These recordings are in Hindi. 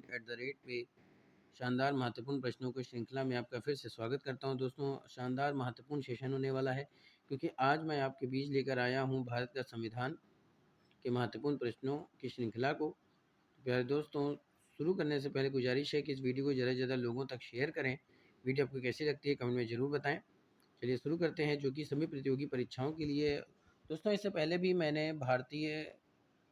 पे शानदार महत्वपूर्ण प्रश्नों की श्रृंखला में आपका फिर से स्वागत करता हूं। दोस्तों, शानदार महत्वपूर्ण सेशन होने वाला है क्योंकि आज मैं आपके बीच लेकर आया हूं भारत का संविधान के महत्वपूर्ण प्रश्नों की श्रृंखला को। प्यारे दोस्तों, शुरू करने से पहले गुजारिश है कि इस वीडियो को ज़्यादा से ज़्यादा लोगों तक शेयर करें। वीडियो आपको कैसी लगती है कमेंट में ज़रूर बताएं। चलिए शुरू करते हैं, जो कि सभी प्रतियोगी परीक्षाओं के लिए। दोस्तों, इससे पहले भी मैंने भारतीय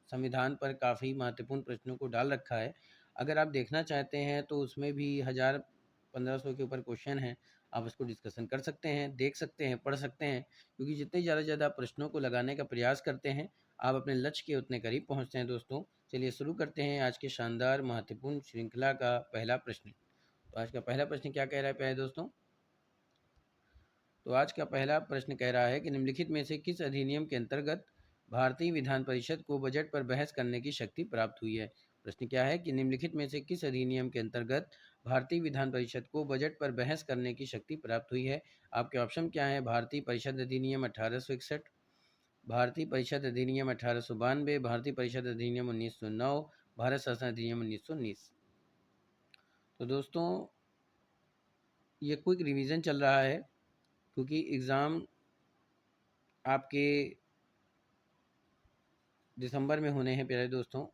संविधान पर काफ़ी महत्वपूर्ण प्रश्नों को डाल रखा है। अगर आप देखना चाहते हैं तो उसमें भी 1000-1500 के ऊपर क्वेश्चन हैं। आप उसको डिस्कशन कर सकते हैं, देख सकते हैं, पढ़ सकते हैं, क्योंकि जितने ज़्यादा से ज़्यादा प्रश्नों को लगाने का प्रयास करते हैं, आप अपने लक्ष्य के उतने करीब पहुंचते हैं। दोस्तों, चलिए शुरू करते हैं आज के शानदार महत्वपूर्ण श्रृंखला का पहला प्रश्न। तो आज का पहला प्रश्न क्या कह रहा है प्यारे दोस्तों? तो आज का पहला प्रश्न कह रहा है कि निम्नलिखित में से किस अधिनियम के अंतर्गत भारतीय विधान परिषद को बजट पर बहस करने की शक्ति प्राप्त हुई है? प्रश्न क्या है कि निम्नलिखित में से किस अधिनियम के अंतर्गत भारतीय विधान परिषद को बजट पर बहस करने की शक्ति प्राप्त हुई है? आपके ऑप्शन क्या है? भारतीय परिषद अधिनियम 1861, भारतीय परिषद अधिनियम 1892, भारतीय परिषद अधिनियम 1909, भारत शासन अधिनियम 1919। तो दोस्तों, ये क्विक रिवीजन चल रहा है क्योंकि एग्ज़ाम आपके दिसंबर में होने हैं प्यारे दोस्तों,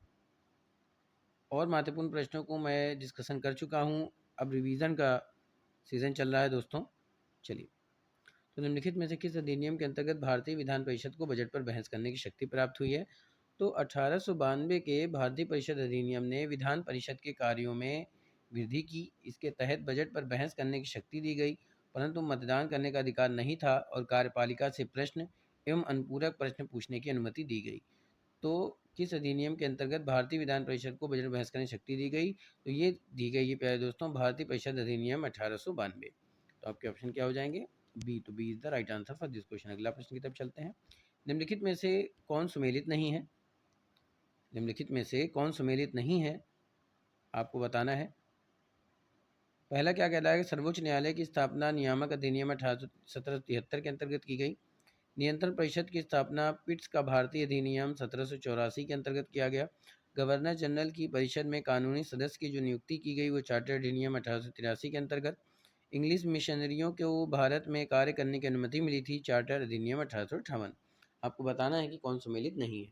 और महत्वपूर्ण प्रश्नों को मैं डिस्कशन कर चुका हूं। अब रिवीजन का सीज़न चल रहा है दोस्तों। चलिए, तो निम्नलिखित में से किस अधिनियम के अंतर्गत भारतीय विधान परिषद को बजट पर बहस करने की शक्ति प्राप्त हुई है? तो 1892 के भारतीय परिषद अधिनियम ने विधान परिषद के कार्यों में वृद्धि की। इसके तहत बजट पर बहस करने की शक्ति दी गई, परंतु मतदान करने का अधिकार नहीं था और कार्यपालिका से प्रश्न एवं अनुपूरक प्रश्न पूछने की अनुमति दी गई। तो किस अधिनियम के अंतर्गत भारतीय विधान परिषद को बजट बहस करने की शक्ति दी गई? तो ये दी गई है प्यारे दोस्तों, भारतीय परिषद अधिनियम 1892। तो आपके ऑप्शन क्या हो जाएंगे? बी। तो B is the right answer for this question. अगला प्रश्न की तरफ चलते हैं। निम्नलिखित में से कौन सुमेलित नहीं है? निम्नलिखित में से कौन सुमेलित नहीं है, आपको बताना है। पहला क्या कहता है कि सर्वोच्च न्यायालय की स्थापना नियामक अधिनियम 1773 के अंतर्गत की गई। नियंत्रण परिषद की स्थापना पिट्स का भारतीय अधिनियम 1784 के अंतर्गत किया गया। गवर्नर जनरल की परिषद में कानूनी सदस्य की जो नियुक्ति की गई वो चार्टर अधिनियम 1883 के अंतर्गत। इंग्लिश मिशनरियों को भारत में कार्य करने की अनुमति मिली थी, चार्टर अधिनियम 1858। आपको बताना है कि कौन सम्मिलित नहीं है।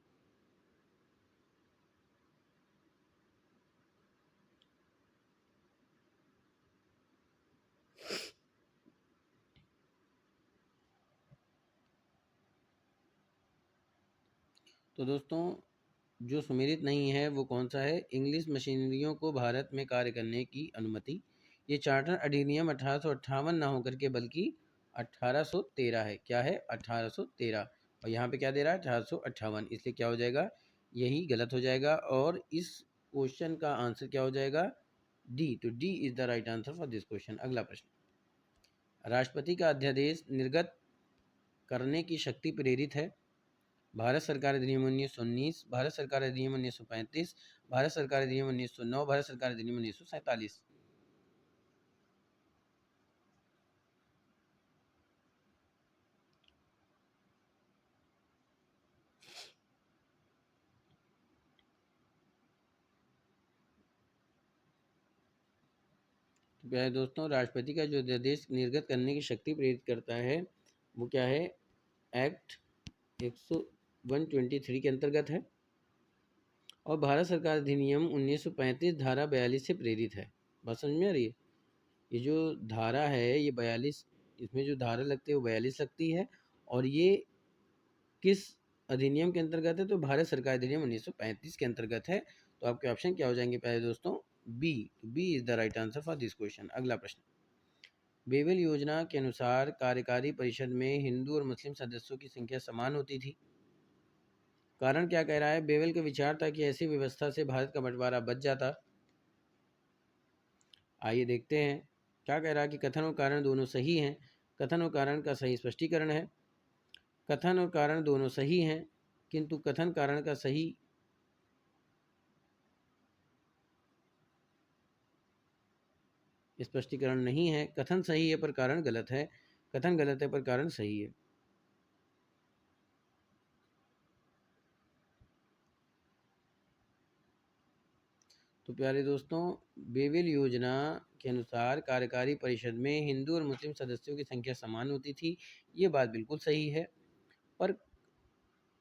तो दोस्तों, जो सुमेलित नहीं है वो कौन सा है? इंग्लिश मशीनरियों को भारत में कार्य करने की अनुमति। ये चार्टर अधिनियम 1858 ना होकर के बल्कि 1813 है। क्या है? 1813। और यहाँ पे क्या दे रहा है? 1858। इसलिए क्या हो जाएगा? यही गलत हो जाएगा और इस क्वेश्चन का आंसर क्या हो जाएगा? डी। तो D is the right answer for this question. अगला प्रश्न, राष्ट्रपति का अध्यादेश निर्गत करने की शक्ति प्रेरित है? भारत सरकार अधिनियम 1919, भारत सरकार अधिनियम 1935, भारत सरकार अधिनियम 1909, भारत सरकार अधिनियम 1947। तो प्यारे दोस्तों, राष्ट्रपति का जो अध्यादेश निर्गत करने की शक्ति प्रेरित करता है वो क्या है? एक्ट 123 के अंतर्गत है और भारत सरकार अधिनियम 1935 धारा 42 से प्रेरित है। बात समझ में आ रही है? ये जो धारा है ये 42, इसमें जो धारा लगती है वो 42 लगती है। और ये किस अधिनियम के अंतर्गत है? तो भारत सरकार अधिनियम 1935 के अंतर्गत है। तो आपके ऑप्शन क्या हो जाएंगे प्यारे दोस्तों? बी। तो B is the right answer for this question. अगला प्रश्न, बेवेल योजना के अनुसार कार्यकारी परिषद में हिंदू और मुस्लिम सदस्यों की संख्या समान होती थी। कारण क्या कह रहा है? बेवेल का विचार था कि ऐसी व्यवस्था से भारत का बंटवारा बच जाता। आइए देखते हैं क्या कह रहा है कि कथन और कारण दोनों सही हैं। कथन और कारण का सही स्पष्टीकरण है। कथन और कारण दोनों सही हैं, किंतु कथन कारण का सही स्पष्टीकरण नहीं है। कथन सही है पर कारण गलत है, कथन गलत है पर कारण सही है। तो प्यारे दोस्तों, बेबिल योजना के अनुसार कार्यकारी परिषद में हिंदू और मुस्लिम सदस्यों की संख्या समान होती थी। ये बात बिल्कुल सही है, पर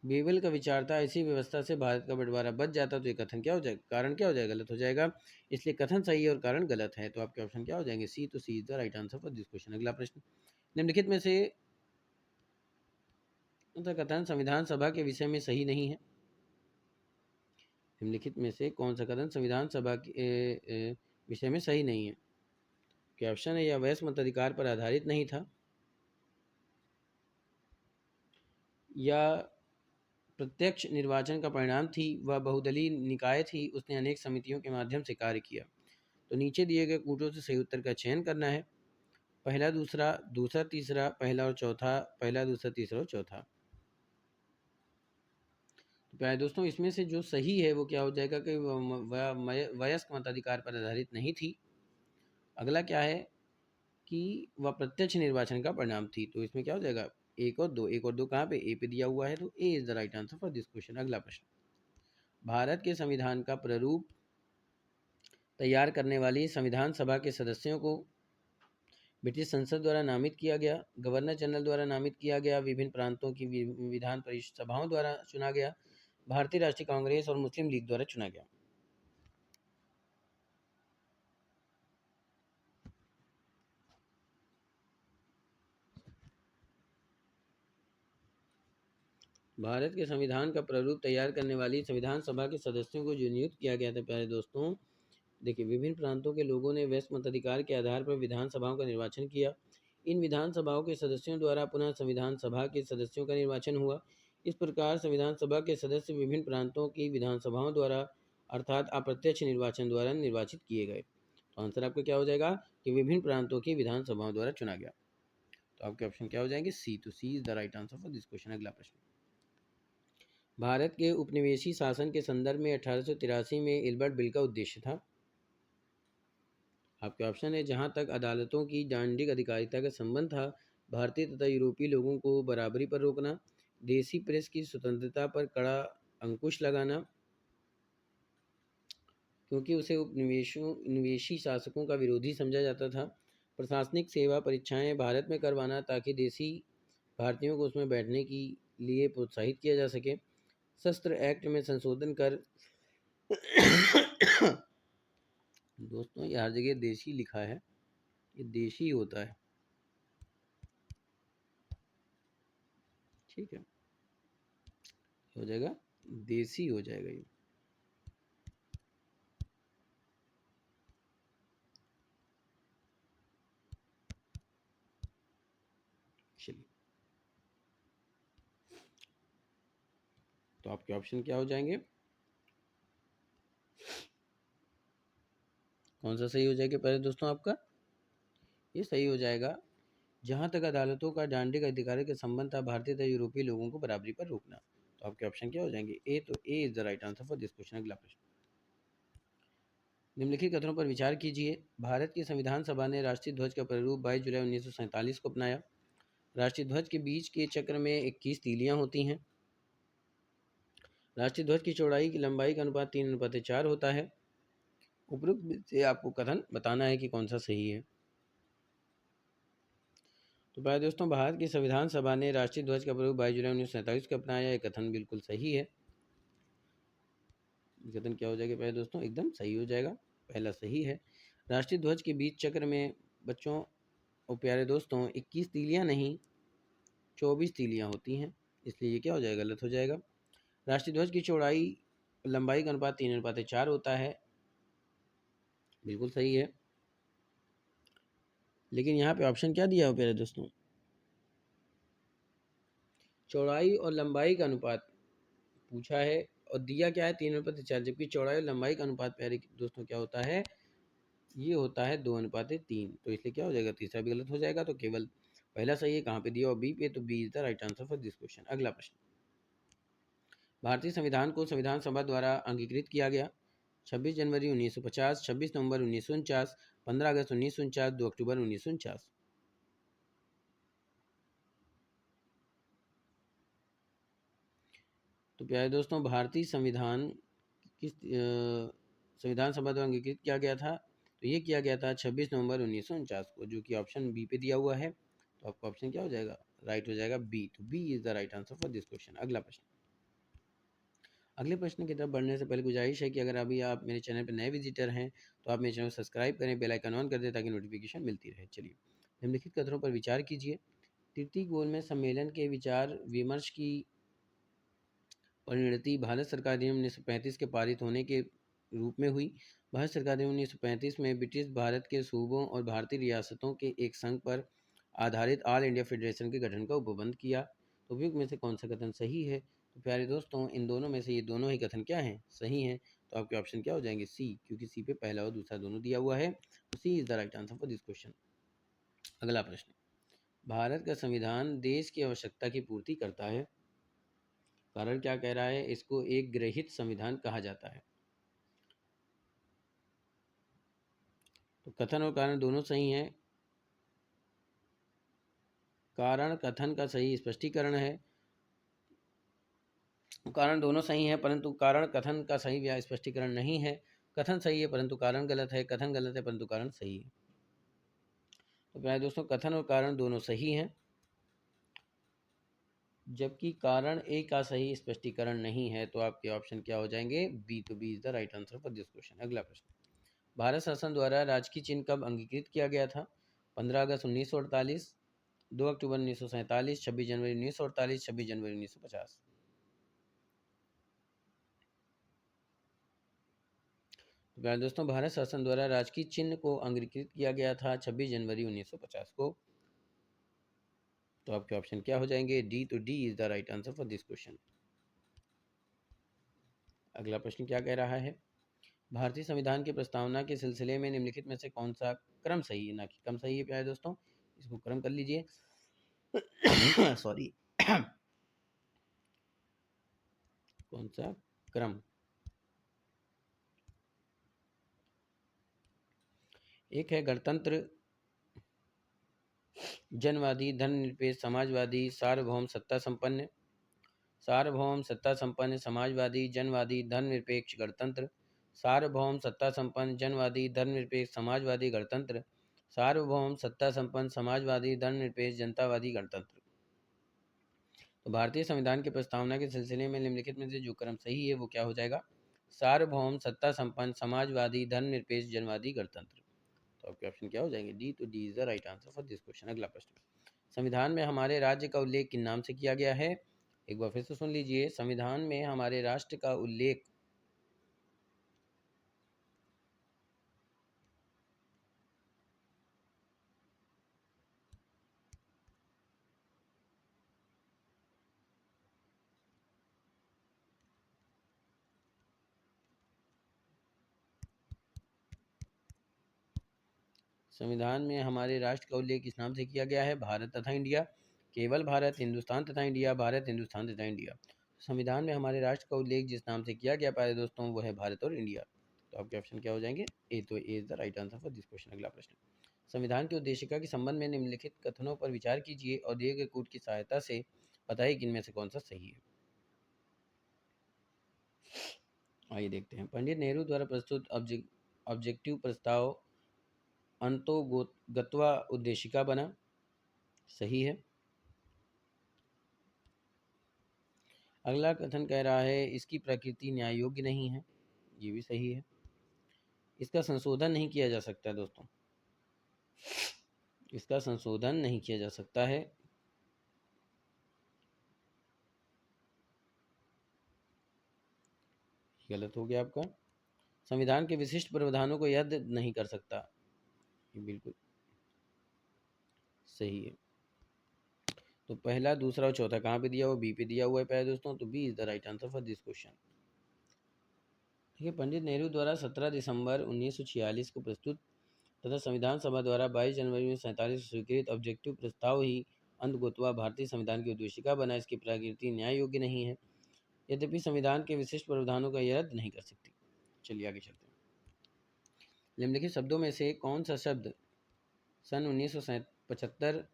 बेबिल का विचार था ऐसी व्यवस्था से भारत का बंटवारा बच जाता तो ये कथन क्या हो जाएगा, कारण क्या हो जाएगा, गलत हो जाएगा। इसलिए कथन सही है और कारण गलत है। तो आपके ऑप्शन क्या हो जाएंगे, सी। तो C is the right answer for this question. अगला प्रश्न, निम्नलिखित में से कथन संविधान सभा के विषय में सही नहीं है। निम्नलिखित में से कौन सा कथन संविधान सभा के विषय में सही नहीं है। क्या ऑप्शन है, या वैश्य मताधिकार पर आधारित नहीं था, या प्रत्यक्ष निर्वाचन का परिणाम थी, वह बहुदलीय निकाय थी, उसने अनेक समितियों के माध्यम से कार्य किया। तो नीचे दिए गए कूटों से सही उत्तर का चयन करना है। पहला, दूसरा, दूसरा, तीसरा, पहला और चौथा, पहला, दूसरा, तीसरा और चौथा। तो प्यारे दोस्तों, इसमें से जो सही है वो क्या हो जाएगा कि वयस्क मताधिकार पर आधारित नहीं थी। अगला क्या है कि वह प्रत्यक्ष निर्वाचन का परिणाम थी। तो इसमें क्या हो जाएगा, एक और दो। एक और दो कहाँ पे, ए पे दिया हुआ है, तो A is the right answer for this question. अगला प्रश्न, भारत के संविधान का प्रारूप तैयार करने वाली संविधान सभा के सदस्यों को ब्रिटिश संसद द्वारा नामित किया गया, गवर्नर जनरल द्वारा नामित किया गया, विभिन्न प्रांतों की विधान परिषद सभाओं द्वारा चुना गया, भारतीय राष्ट्रीय कांग्रेस और मुस्लिम लीग द्वारा चुना गया। भारत के संविधान का प्रारूप तैयार करने वाली संविधान सभा के सदस्यों को जो नियुक्त किया गया था, प्यारे दोस्तों, देखिए, विभिन्न प्रांतों के लोगों ने वैश्य मताधिकार के आधार पर विधानसभाओं का निर्वाचन किया। इन विधानसभाओं के सदस्यों द्वारा पुनः संविधान सभा के सदस्यों का निर्वाचन हुआ। इस प्रकार संविधान सभा के सदस्य विभिन्न प्रांतों की विधानसभाओं द्वारा अर्थात अप्रत्यक्ष निर्वाचन द्वारा निर्वाचित किए गए। तो आंसर आपका क्या हो जाएगा कि विभिन्न प्रांतों की विधानसभाओं द्वारा चुना गया। तो आपके ऑप्शन क्या हो जाएंगे, सी। तो C is the right answer for this question. अगला प्रश्न, भारत के उपनिवेशी शासन के संदर्भ में 1883 में इल्बर्ट बिल का उद्देश्य था। आपके ऑप्शन है, जहां तक अदालतों की डांडिक अधिकारिता का संबंध था, भारतीय तथा यूरोपीय लोगों को बराबरी पर रोकना, देसी प्रेस की स्वतंत्रता पर कड़ा अंकुश लगाना, क्योंकि उसे उपनिवेशी शासकों का विरोधी समझा जाता था, प्रशासनिक सेवा परीक्षाएं भारत में करवाना ताकि देसी भारतीयों को उसमें बैठने के लिए प्रोत्साहित किया जा सके, शस्त्र एक्ट में संशोधन कर दोस्तों, ये हर जगह देशी लिखा है, ये देशी होता है, ठीक है, हो जाएगा देसी हो जाएगा ये। चलिए, तो आपके ऑप्शन क्या हो जाएंगे, कौन सा सही हो जाएगा पहले दोस्तों, आपका ये सही हो जाएगा, जहां तक अदालतों का डांडिक अधिकारी के संबंध था, भारतीय तथा यूरोपीय लोगों को बराबरी पर रोकना। तो आपके ऑप्शन क्या हो जाएंगे, ए। तो A is the right answer for this question. अगला प्रश्न, निम्नलिखित कथनों पर विचार कीजिए। भारत की संविधान सभा ने राष्ट्रीय ध्वज का प्रारूप 22 जुलाई 1947 को अपनाया। राष्ट्रीय ध्वज के बीच के चक्र में 21 तीलियां होती हैं। राष्ट्रीय ध्वज की चौड़ाई की लंबाई का अनुपात 3:4 होता है। उपरोक्त से आपको कथन बताना है कि कौन सा सही है। तो प्यारे दोस्तों, भारत की संविधान सभा ने राष्ट्रीय ध्वज का प्रारूप 22 जुलाई 1947 को अपनाया। यह कथन बिल्कुल सही है। कथन क्या हो जाएगा प्यारे दोस्तों, एकदम सही हो जाएगा, पहला सही है। राष्ट्रीय ध्वज के बीच चक्र में बच्चों और प्यारे दोस्तों 21 तीलियां नहीं 24 तीलियां होती हैं, इसलिए ये क्या हो जाएगा, गलत हो जाएगा। राष्ट्रीय ध्वज की चौड़ाई लंबाई का अनुपात 3:4 होता है, बिल्कुल सही है। लेकिन यहाँ पे ऑप्शन क्या दिया हो प्यारे दोस्तों, चौड़ाई और लंबाई का अनुपात पूछा है और दिया क्या है, 3:4, जबकि चौड़ाई और लंबाई का अनुपात प्यारे दोस्तों क्या होता है, ये होता है 2:3। तो इसलिए क्या हो जाएगा, तीसरा भी गलत हो जाएगा। तो केवल पहला सही है, कहाँ पे दिया और बी पे, तो B is the right answer for this question. अगला प्रश्न, भारतीय संविधान को संविधान सभा द्वारा अंगीकृत किया गया। 26 जनवरी 1950, 26 नवंबर 1949, 15 अगस्त 1949, 2 अक्टूबर 1949। तो प्यारे दोस्तों, भारतीय संविधान किस संविधान सभा द्वारा अंगीकृत किया गया था? तो ये किया गया था 26 नवंबर 1949 को, जो कि ऑप्शन बी पे दिया हुआ है। तो आपका ऑप्शन क्या हो जाएगा? राइट हो जाएगा बी। तो B is the right answer for this question. अगला प्रश्न। अगले प्रश्न की तरफ बढ़ने से पहले गुजारिश है कि अगर अभी आप मेरे चैनल पर नए विजिटर हैं तो आप मेरे चैनल को सब्सक्राइब करें, बेल आइकन ऑन कर दें ताकि नोटिफिकेशन मिलती रहे। चलिए, निम्नलिखित कथनों पर विचार कीजिए। तृतीय गोलमेज सम्मेलन के विचार विमर्श की परिणति भारत सरकार अधिनियम 1935 के पारित होने के रूप में हुई। भारत सरकार अधिनियम 1935 में ब्रिटिश भारत के सूबों और भारतीय रियासतों के एक संघ पर आधारित ऑल इंडिया फेडरेशन के गठन का उपबंध किया। तो उपयुक्त में से कौन सा कथन सही है? तो प्यारे दोस्तों, इन दोनों में से ये दोनों ही कथन क्या हैं? सही हैं। तो आपके ऑप्शन क्या हो जाएंगे? सी, क्योंकि सी पे पहला और दूसरा दोनों दिया हुआ है। तो C is the right answer for this question. अगला प्रश्न। भारत का संविधान देश की आवश्यकता की पूर्ति करता है। कारण क्या कह रहा है? इसको एक ग्रहित संविधान कहा जाता है। तो कथन और कारण दोनों सही हैं। कारण कथन का सही स्पष्टीकरण है। कारण दोनों सही हैं, परंतु कारण कथन का सही या स्पष्टीकरण नहीं है। कथन सही है परंतु कारण गलत है, कथन गलत है परंतु कारण सही है। तो प्यारे दोस्तों, कथन और कारण दोनों सही हैं, जबकि कारण ए का सही स्पष्टीकरण नहीं है। तो आपके ऑप्शन क्या हो जाएंगे? बी। तो B is the right answer for this question. अगला प्रश्न। भारत शासन द्वारा राजकीय चिन्ह कब अंगीकृत किया गया था? 15 अगस्त 1948, 2 अक्टूबर 1947, 26 जनवरी 1948, 26 जनवरी 1950। तो प्यारे दोस्तों, भारत शासन द्वारा राजकीय चिन्ह को अंगीकृत किया गया था 26 जनवरी 1950 को। तो आपके ऑप्शन क्या हो जाएंगे? डी। तो D is the right answer for this question. अगला प्रश्न क्या कह रहा है? भारतीय संविधान की प्रस्तावना के सिलसिले में निम्नलिखित में से कौन सा क्रम सही है, ना कि क्रम सही है? प्यारे दोस्तों, इसको क्रम कर लीजिए। सॉरी। कौन सा क्रम? एक है गणतंत्र, जनवादी, धर्मनिरपेक्ष, समाजवादी, सार्वभौम सत्ता संपन्न। सार्वभौम सत्ता संपन्न, समाजवादी, जनवादी, धर्मनिरपेक्ष, गणतंत्र। सार्वभौम सत्ता संपन्न, जनवादी, धर्मनिरपेक्ष, समाजवादी, गणतंत्र। सार्वभौम सत्ता संपन्न, समाजवादी, धर्मनिरपेक्ष, जनतावादी, गणतंत्र। तो भारतीय संविधान की प्रस्तावना के सिलसिले में निम्नलिखित में से जो क्रम सही है वो क्या हो जाएगा? सार्वभौम सत्ता संपन्न, समाजवादी, धर्मनिरपेक्ष, जनवादी, गणतंत्र। तो आपके ऑप्शन क्या हो जाएंगे? डी। तो D is the right answer for this question. अगला प्रश्न। संविधान में हमारे राज्य का उल्लेख किन नाम से किया गया है? एक बार फिर से सुन लीजिए। संविधान में हमारे राष्ट्र का उल्लेख संविधान में हमारे राष्ट्र का उल्लेख किस नाम से किया गया है? भारत तथा इंडिया, केवल भारत, हिंदुस्तान तथा इंडिया, भारत, हिंदुस्तान तथा इंडिया। संविधान में हमारे राष्ट्र का उल्लेख जिस नाम से किया गया प्यारे दोस्तों वो है भारत और इंडिया। तो आपके ऑप्शन क्या हो जाएंगे? ए। तो A is the right answer for this question. अगला प्रश्न। संविधान की उद्देशिका के संबंध में निम्नलिखित कथनों पर विचार कीजिए और दिए गए कूट की सहायता से बताइए कि इनमें से कौन सा सही है। आइए देखते हैं। पंडित नेहरू द्वारा प्रस्तुत ऑब्जेक्टिव प्रस्ताव अंतोगत्वा उद्देशिका बना। सही है। अगला कथन कह रहा है इसकी प्रकृति न्याय योग्य नहीं है। ये भी सही है। इसका संशोधन नहीं किया जा सकता दोस्तों, इसका संशोधन नहीं किया जा सकता है। गलत हो गया आपका। संविधान के विशिष्ट प्रावधानों को रद्द नहीं कर सकता। ये बिल्कुल सही है। तो पहला, दूसरा और चौथा कहाँ पे दिया हुआ? बी पे दिया हुआ है प्यारे दोस्तों। तो B is the right answer for this question. ठीक है। पंडित नेहरू द्वारा 17 दिसंबर 1946 को प्रस्तुत तथा संविधान सभा द्वारा 22 जनवरी 1947 स्वीकृत ऑब्जेक्टिव प्रस्ताव ही अंतगोतवा भारतीय संविधान की उद्देशिका बना। इसकी प्रकृति न्याय योग्य नहीं है, यद्यपि संविधान के विशिष्ट प्रावधानों का यह रद्द नहीं कर सकती। चलिए आगे चलते हैं। निम्नलिखित शब्दों में से कौन सा शब्द सन 1975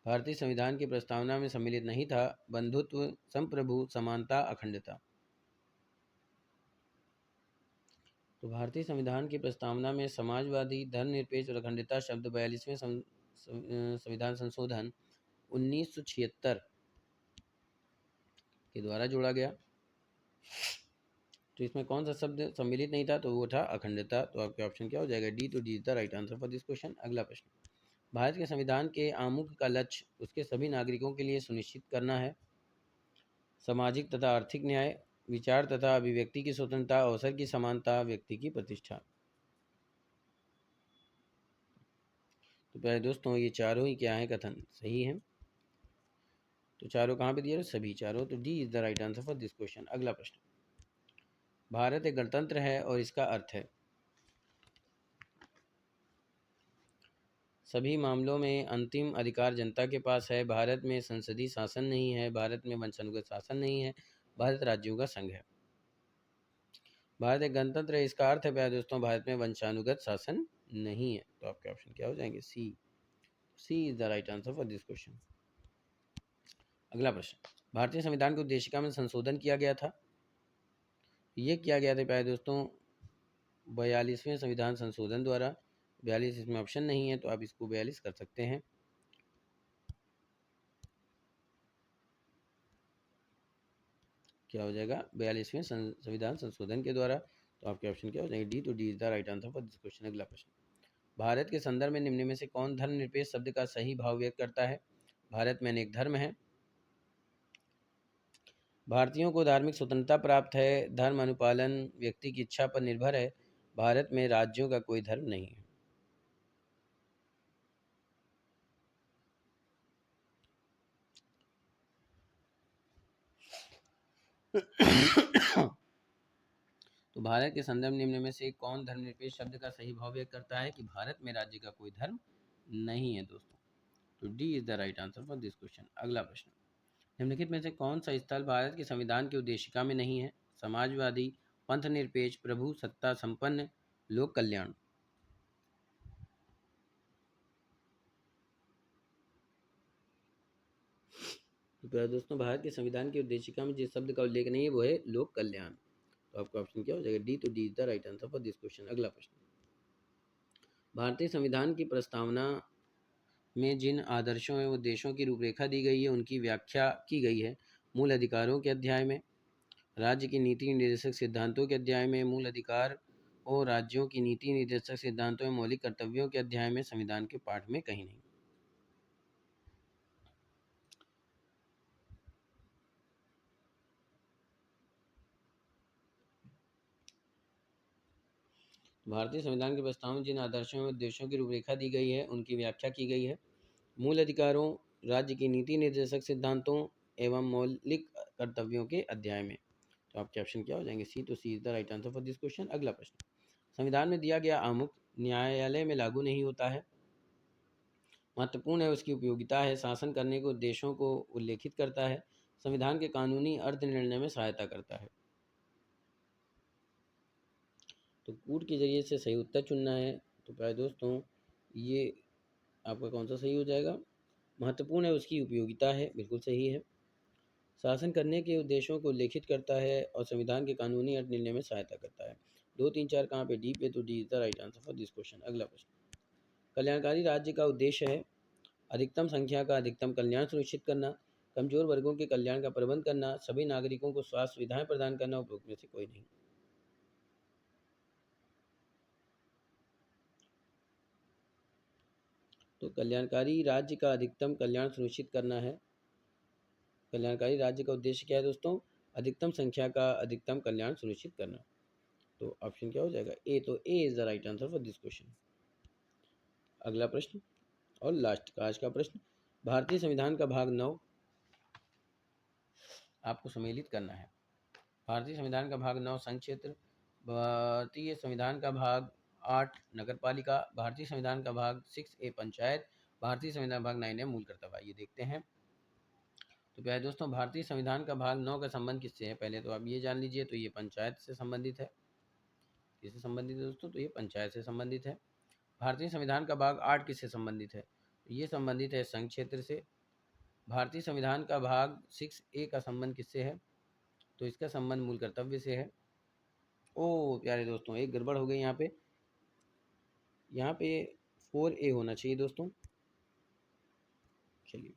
भारतीय संविधान की प्रस्तावना में सम्मिलित नहीं था? बंधुत्व, संप्रभु, समानता, अखंडता। तो भारतीय संविधान की प्रस्तावना में समाजवादी, धर्मनिरपेक्ष और अखंडता शब्द 42वें संविधान संशोधन 1976 के द्वारा जोड़ा गया। तो इसमें कौन सा शब्द सम्मिलित नहीं था? तो वो था अखंडता। तो आपके ऑप्शन क्या हो जाएगा? डी। तो D is the right answer for this question. अगला प्रश्न, भारत के संविधान के आमुख का लक्ष्य उसके सभी नागरिकों के लिए सुनिश्चित करना है सामाजिक तथा आर्थिक न्याय, विचार तथा अभिव्यक्ति की स्वतंत्रता, अवसर की समानता, व्यक्ति की प्रतिष्ठा। तो प्यारे दोस्तों, ये चारों ही क्या है? कथन सही है। तो चारों कहाँ पे दिए? सभी चारों। तो D is the right answer for this question. अगला प्रश्न, भारत एक गणतंत्र है और इसका अर्थ है सभी मामलों में अंतिम अधिकार जनता के पास है, भारत में संसदीय शासन नहीं है, भारत में वंशानुगत शासन नहीं है, भारत राज्यों का संघ है। भारत एक गणतंत्र है, इसका अर्थ है प्यारे दोस्तों भारत में वंशानुगत शासन नहीं है। तो आपके ऑप्शन क्या हो जाएंगे? C. C is the right answer for this question. अगला प्रश्न, भारतीय संविधान की उद्देशिका में संशोधन किया गया था। ये किया गया था प्यारे दोस्तों 42वें संविधान संशोधन द्वारा। 42 इसमें ऑप्शन नहीं है, तो आप इसको 42 कर सकते हैं। क्या हो जाएगा? 42वें संविधान संशोधन के द्वारा। तो आपके ऑप्शन क्या हो जाएंगे? डी। तो D is the right answer for this question. अगला प्रश्न, भारत के संदर्भ में निम्न में से कौन धर्मनिरपेक्ष शब्द का सही भाव व्यक्त करता है? भारत में अनेक धर्म हैं, भारतीयों को धार्मिक स्वतंत्रता प्राप्त है, धर्म अनुपालन व्यक्ति की इच्छा पर निर्भर है, भारत में राज्यों का कोई धर्म नहीं है। तो भारत के संदर्भ निम्न में से कौन धर्मनिरपेक्ष शब्द का सही भाव व्यक्त करता है कि भारत में राज्य का कोई धर्म नहीं है दोस्तों। तो D is the right answer for this question. अगला प्रश्न, निम्नलिखित में से कौन सा स्थल भारत के संविधान की उद्देशिका में नहीं है? समाजवादी, पंथ निरपेक्ष, प्रभु सत्ता संपन्न, लोक कल्याण। तो प्यारे दोस्तों, भारत के संविधान की उद्देशिका में जिस शब्द का उल्लेख नहीं है वो है लोक कल्याण। तो आपका ऑप्शन क्या हो जाएगा? डी। तो D is the right answer for this question. अगला प्रश्न, भारतीय संविधान की प्रस्तावना में जिन आदर्शों एवं उद्देश्यों की रूपरेखा दी गई है उनकी व्याख्या की गई है मूल अधिकारों के अध्याय में, राज्य की नीति निर्देशक सिद्धांतों के अध्याय में, मूल अधिकार और राज्यों की नीति निर्देशक सिद्धांतों एवं मौलिक कर्तव्यों के अध्याय में, संविधान के पाठ में कहीं नहीं। भारतीय संविधान के प्रस्ताव में जिन आदर्शों और उद्देश्यों की रूपरेखा दी गई है उनकी व्याख्या की गई है मूल अधिकारों, राज्य की नीति निर्देशक सिद्धांतों एवं मौलिक कर्तव्यों के अध्याय में। तो आपके ऑप्शन क्या हो जाएंगे? सी। तो C is the right answer for this question. अगला प्रश्न, संविधान में दिया गया आमुख न्यायालय में लागू नहीं होता है, महत्वपूर्ण है उसकी उपयोगिता है, शासन करने के उद्देश्यों को उल्लेखित करता है, संविधान के कानूनी अर्थ निर्णय में सहायता करता है। तो कूट के जरिए से सही उत्तर चुनना है। तो प्यारे दोस्तों, ये आपका कौन सा सही हो जाएगा? महत्वपूर्ण है उसकी उपयोगिता है, बिल्कुल सही है, शासन करने के उद्देश्यों को उल्लेखित करता है और संविधान के कानूनी अर्थ निर्णय में सहायता करता है। 2, 3, 4 कहाँ पे? डी पे। तो D is the right answer for this question. अगला प्रश्न, कल्याणकारी राज्य का उद्देश्य है अधिकतम संख्या का अधिकतम कल्याण सुनिश्चित करना, कमजोर वर्गों के कल्याण का प्रबंध करना, सभी नागरिकों को स्वास्थ्य सुविधाएं प्रदान करना, उपरोक्त में से कोई नहीं। तो कल्याणकारी राज्य का अधिकतम कल्याण सुनिश्चित करना है। कल्याणकारी राज्य का उद्देश्य क्या है दोस्तों? अधिकतम संख्या का अधिकतम कल्याण सुनिश्चित करना। तो ऑप्शन क्या हो जाएगा? ए। तो A is the right answer for this question. अगला प्रश्न और लास्ट का आज का प्रश्न, भारतीय संविधान का भाग 9 आपको सम्मिलित करना है। भारतीय संविधान का भाग 9 संघ क्षेत्र, भारतीय संविधान का भाग 8 नगरपालिका, भारतीय संविधान का भाग 6A पंचायत, भारतीय संविधान भाग 9 है मूल कर्तव्य। ये देखते हैं। तो प्यारे दोस्तों, भारतीय संविधान का भाग 9 का संबंध किससे है? पहले तो आप ये जान लीजिए। तो ये पंचायत से संबंधित है। किससे संबंधित है दोस्तों? तो ये पंचायत से संबंधित है। भारतीय संविधान का भाग 8 किससे संबंधित है? ये संबंधित है संघ क्षेत्र से। भारतीय संविधान का भाग 6A का संबंध किससे है? तो इसका संबंध मूल कर्तव्य से है। ओह प्यारे दोस्तों, एक गड़बड़ हो गई यहाँ पे 4A होना चाहिए दोस्तों। चलिए,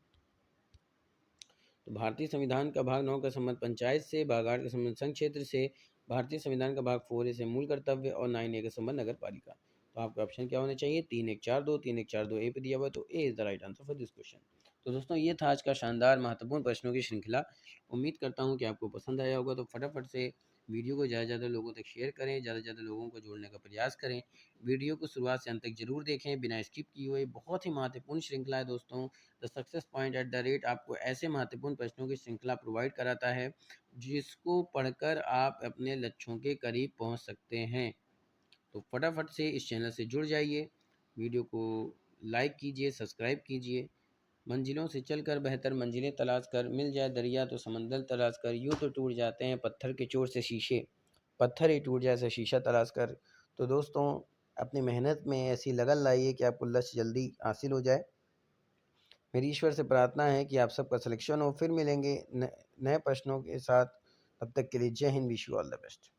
तो भारतीय संविधान का भाग 9 का संबंध पंचायत से, भाग 8 का संबंध संघ क्षेत्र से, भारतीय संविधान का भाग 4A से मूल कर्तव्य और 9A का संबंध नगर पालिका। तो आपका ऑप्शन क्या होने चाहिए? 3142, 3142 ए पे दिया हुआ, तो A is the right answer for this question. तो दोस्तों ये था आज का शानदार महत्वपूर्ण प्रश्नों की श्रृंखला। उम्मीद करता हूँ कि आपको पसंद आया होगा। तो फटाफट से वीडियो को ज़्यादा से ज़्यादा लोगों तक शेयर करें, ज़्यादा से ज़्यादा लोगों को जोड़ने का प्रयास करें। वीडियो को शुरुआत से अंत तक जरूर देखें बिना स्किप किए हुए। बहुत ही महत्वपूर्ण श्रृंखला है दोस्तों। The success point at the rate आपको ऐसे महत्वपूर्ण प्रश्नों की श्रृंखला प्रोवाइड कराता है जिसको पढ़कर आप अपने लक्ष्यों के करीब पहुंच सकते हैं। तो फटाफट से इस चैनल से जुड़ जाइए, वीडियो को लाइक कीजिए, सब्सक्राइब कीजिए। मंजिलों से चलकर बेहतर मंजिलें तलाश कर, मिल जाए दरिया तो समंदर तलाश कर, यूँ तो टूट जाते हैं पत्थर के चोट से शीशे, पत्थर ही टूट जाए ऐसा शीशा तलाश कर। तो दोस्तों अपनी मेहनत में ऐसी लगन लाइए कि आपको लक्ष्य जल्दी हासिल हो जाए। मेरी ईश्वर से प्रार्थना है कि आप सबका सिलेक्शन हो। फिर मिलेंगे नए प्रश्नों के साथ। तब तक के लिए जय Hind, wish you all the best.